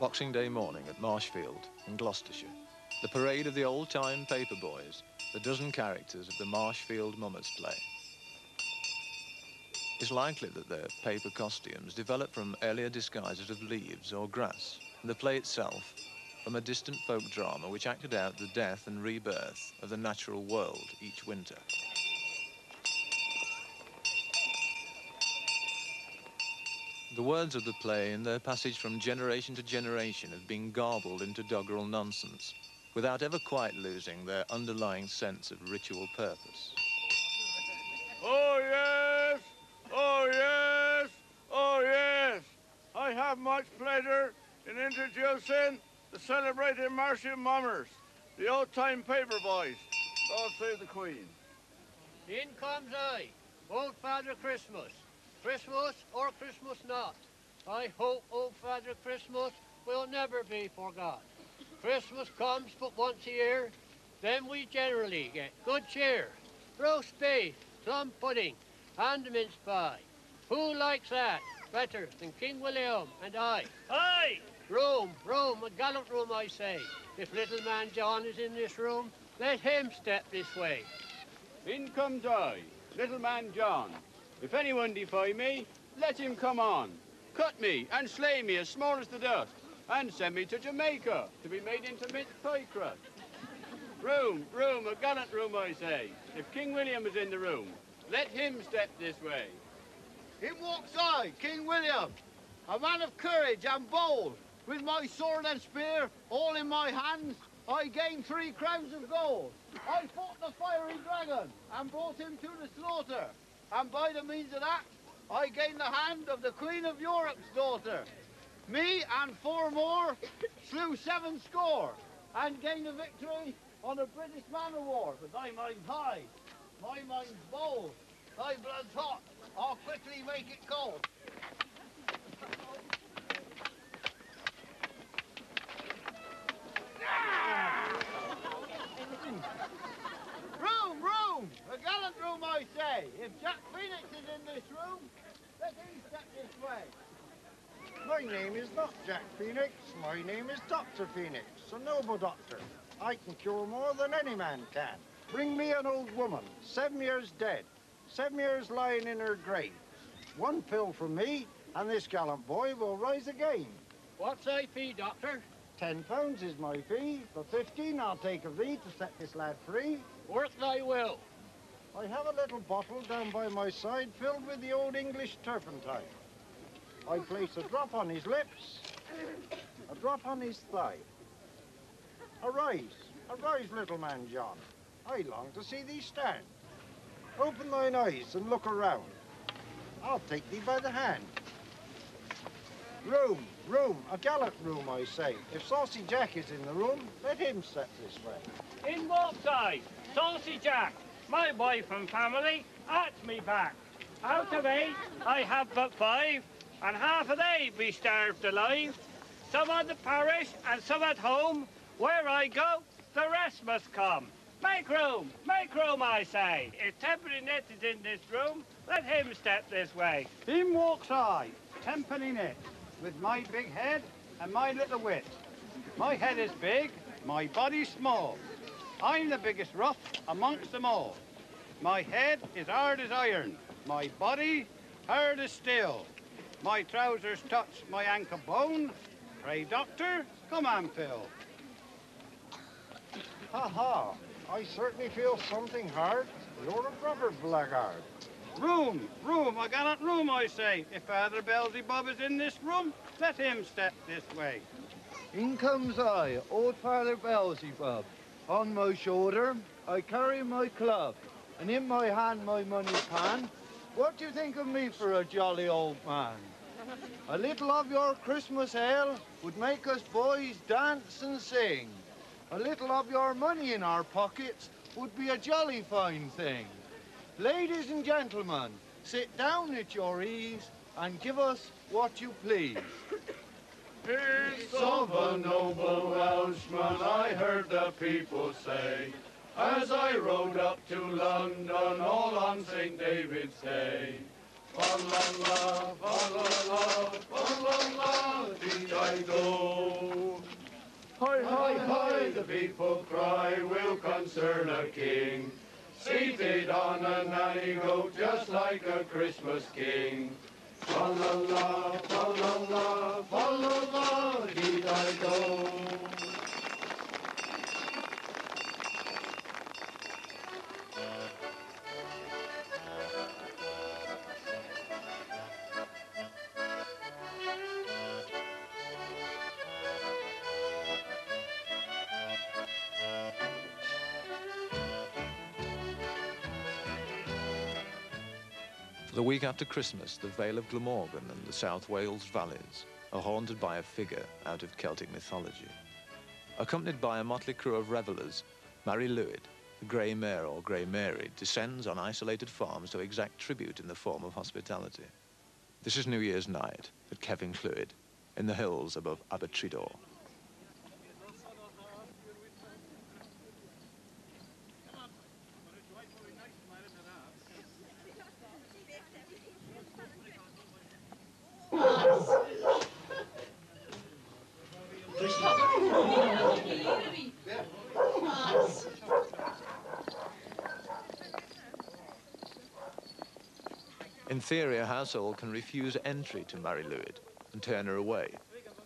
Boxing Day morning at Marshfield in Gloucestershire. The parade of the old-time paper boys, the dozen characters of the Marshfield Mummers play. It's likely that their paper costumes developed from earlier disguises of leaves or grass, and the play itself from a distant folk drama which acted out the death and rebirth of the natural world each winter. The words of the play in their passage from generation to generation have been garbled into doggerel nonsense, without ever quite losing their underlying sense of ritual purpose. Oh yes! Oh yes! Oh yes! I have much pleasure in introducing the celebrated Marshfield Mummers, the old-time paper boys. God save the Queen. In comes I, old Father Christmas. Christmas or Christmas not. I hope old Father Christmas will never be forgot. Christmas comes but once a year, then we generally get good cheer. Roast beef, plum pudding, and a mince pie. Who likes that better than King William and I? Aye! Room, a gallant room, I say. If little man John is in this room, let him step this way. In comes I, little man John. If anyone defy me, let him come on. Cut me and slay me as small as the dust, and send me to Jamaica to be made into mince pie crust. Room, a gallant room, I say. If King William is in the room, let him step this way. In walks I, King William, a man of courage and bold. With my sword and spear all in my hands, I gained 3 crowns of gold. I fought the fiery dragon and brought him to the slaughter. And by the means of that, I gained the hand of the Queen of Europe's daughter. Me and 4 more slew 7 score and gained a victory on a British man of war. But thy mind's high, my mind's bold, thy blood's hot, I'll quickly make it cold. Room, a gallant room, I say. If Jack Phoenix is in this room, let him step this way. My name is not Jack Phoenix, my name is Dr. Phoenix, a noble doctor. I can cure more than any man can. Bring me an old woman, 7 years dead, 7 years lying in her grave. 1 pill from me, and this gallant boy will rise again. What's thy fee, doctor? £10 is my fee. For 15 I'll take of thee to set this lad free. Work thy will. I have a little bottle down by my side filled with the old English turpentine. I place a drop on his lips, a drop on his thigh. Arise, little man John. I long to see thee stand. Open thine eyes and look around. I'll take thee by the hand. Room, a gallant room, I say. If Saucy Jack is in the room, let him step this way. In walks I, Saucy Jack, my wife and family, at me back. Out of 8, I have but 5, and half of they be starved alive. Some on the parish and some at home. Where I go, the rest must come. Make room, I say. If Tenpenny-Net is in this room, let him step this way. In walks I, Tenpenny-Net, with my big head and my little wit. My head is big, my body small. I'm the biggest rough amongst them all. My head is hard as iron, my body hard as steel. My trousers touch my ankle bone. Pray, doctor, come and fill. Ha! I certainly feel something hard. You're a rubber blackguard. Room, a gallant room, I say. If Father Beelzebub is in this room, let him step this way. In comes I, old Father Beelzebub. On my shoulder, I carry my club, and in my hand my money pan. What do you think of me for a jolly old man? A little of your Christmas ale would make us boys dance and sing. A little of your money in our pockets would be a jolly fine thing. Ladies and gentlemen, sit down at your ease and give us what you please. He's of a noble Welshman, I heard the people say, as I rode up to London all on St. David's Day. Fa-la-la, fa-la-la, fa-la-la, dee-di-do. Hi, hi, hi, the people cry, will concern a king, seated on a nanny goat just like a Christmas king. Fa-la-la, fa-la-la, fa-la-la, dee-di-do. For the week after Christmas, the Vale of Glamorgan and the South Wales valleys are haunted by a figure out of Celtic mythology. Accompanied by a motley crew of revellers, Mary Lwyd, the Grey Mare or Grey Mary, descends on isolated farms to exact tribute in the form of hospitality. This is New Year's night at Kevin Clwyd, in the hills above Abertridor. In theory, a household can refuse entry to Mary Lwyd and turn her away.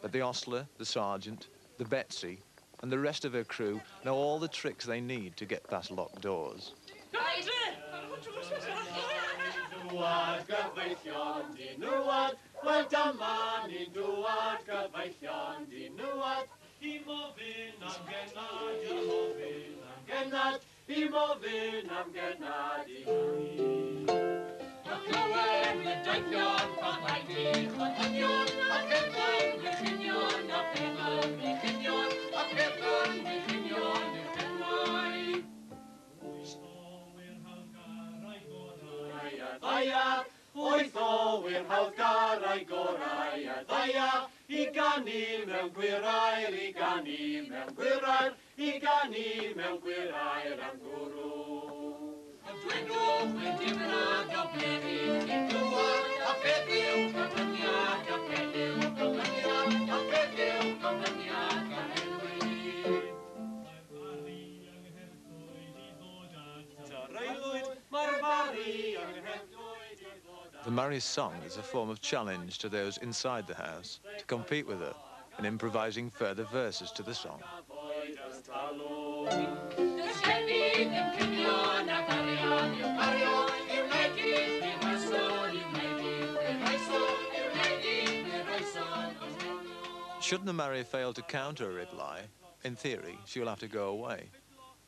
But the ostler, the sergeant, the Betsy, and the rest of her crew know all the tricks they need to get past locked doors. Wyth o wir hawddgarau gorau a ddaya, I ganu mewn gwiraer, I ganu mewn gwiraer, I ganu mewn gwiraer am gwrw. Dwi'n nhw wedi brad o peryg I glwad, a beth yw gofyniad, a beth yw gofyniad, a beth yw gofyniad a henwi. Mae'r fari yng Nghaerllwyd I ddod The Mary's song is a form of challenge to those inside the house to compete with her in improvising further verses to the song. Should the Mary fail to counter a reply, in theory, she will have to go away.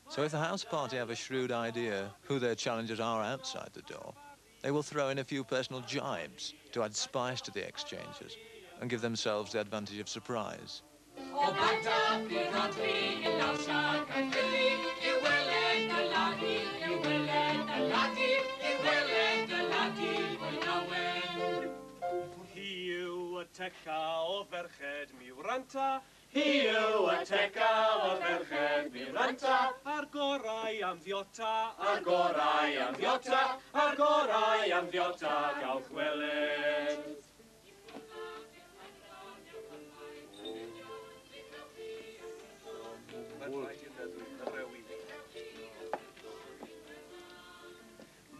So if the house party have a shrewd idea who their challengers are outside the door, they will throw in a few personal jibes to add spice to the exchanges and give themselves the advantage of surprise. Hi yw y teca o ferched mi wranta, hi yw y teca o ferched mi wranta, a'r gorau am ddiota, a'r gorau am ddiota, a'r gorau am ddiota gael chweled.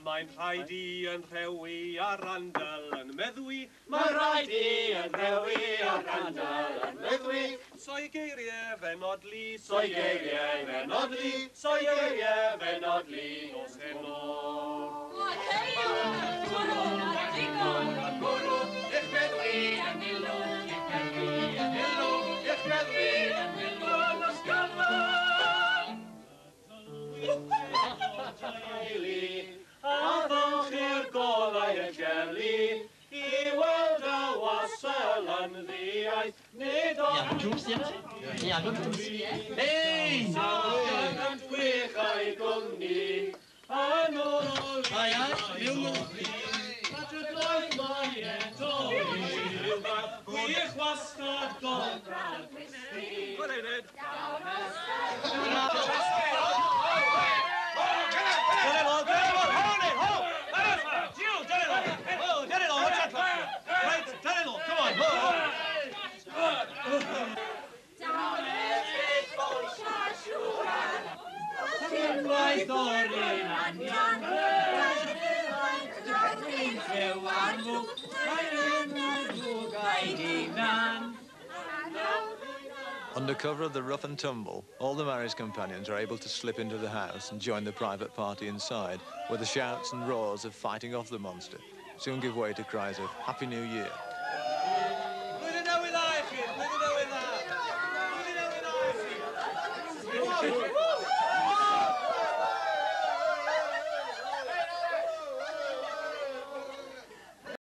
Mae'n rhaid I yn rhewi a randal yn meddwi. Mae'n rhaid I yn rhewi a randal yn meddwi. So'i geiriau fe nodli, so'i geiriau fe nodli, so'i geiriau fe nodli os heno. Mae'n heio yn gwrw na digon yn gwrw, i'ch meddwi yn ilw, i'ch meddwi yn ilw, i'ch meddwi yn ilw yn ysgafon. A ddowch i'r golau y geli, I weld a-Wassel yn ddiaeth, nid o'n Hei! Sa'n yn gwych a'i gwmni, yn ôl I a drydloedd mae eto I gwych wastad godra'r Christi. Good evening. Under cover of the rough and tumble, all the marriage companions are able to slip into the house and join the private party inside, where the shouts and roars of fighting off the monster soon give way to cries of Happy New Year.